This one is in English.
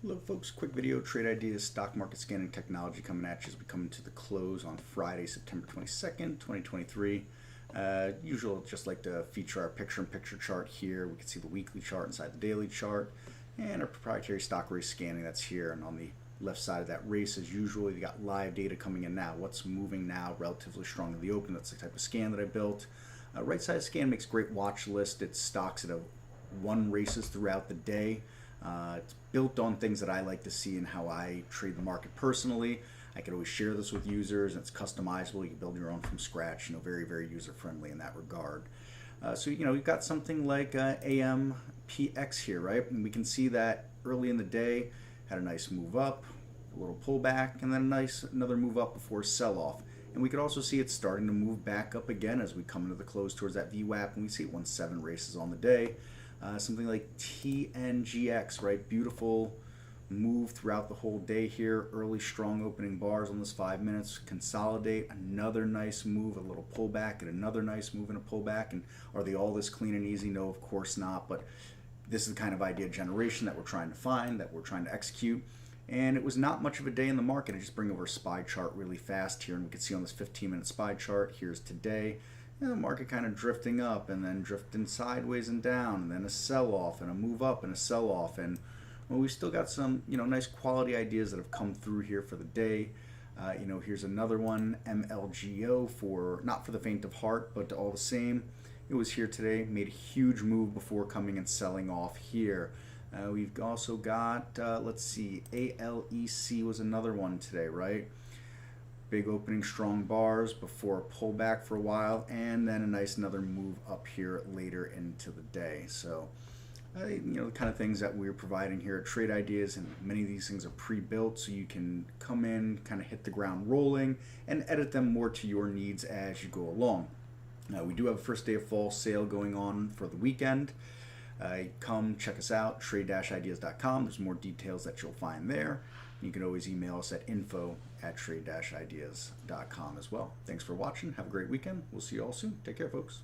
Hello folks, quick video, trade ideas, stock market scanning technology coming at you as we come into the close on Friday, September 22nd, 2023. Usual, just like to feature our picture-in-picture chart here. We can see the weekly chart inside the daily chart and our proprietary stock race scanning that's here. And on the left side of that race, as usual, you got live data coming in now. What's moving now relatively strong in the open? That's the type of scan that I built. Right side scan makes great watch list. It's stocks that have won races throughout the day. It's built on things that I like to see and how I trade the market personally. I can always share this with users, and it's customizable. You can build your own from scratch. Very, very user-friendly in that regard. So we've got something like AMPX here, right? And we can see that early in the day had a nice move up, a little pullback, and then another move up before sell-off. And we could also see it starting to move back up again as we come into the close towards that VWAP, and we see it won 7 races on the day. Something like TNGX, right? Beautiful move throughout the whole day here. Early strong opening bars on this 5 minutes. Consolidate, another nice move, a little pullback, and another nice move and a pullback. And are they all this clean and easy? No, of course not. But this is the kind of idea generation that we're trying to find, that we're trying to execute. And it was not much of a day in the market. I just bring over a SPY chart really fast here, and we can see on this 15-minute SPY chart, here's today. And the market kind of drifting up and then drifting sideways and down, and then a sell-off and a move up and a sell-off. And well, we still got some nice quality ideas that have come through here for the day. Here's another one, MLGO, for not for the faint of heart, but all the same. It was here today, made a huge move before coming and selling off here. We've also got, let's see, ALEC was another one today, right? Big opening, strong bars before a pullback for a while, and then a nice another move up here later into the day. So, the kind of things that we're providing here at Trade Ideas, and many of these things are pre-built, so you can come in, kind of hit the ground rolling, and edit them more to your needs as you go along. We do have a first day of fall sale going on for the weekend. Come check us out, trade-ideas.com. There's more details that you'll find there. You can always email us at info@trade-ideas.com as well. Thanks for watching. Have a great weekend. We'll see you all soon. Take care, folks.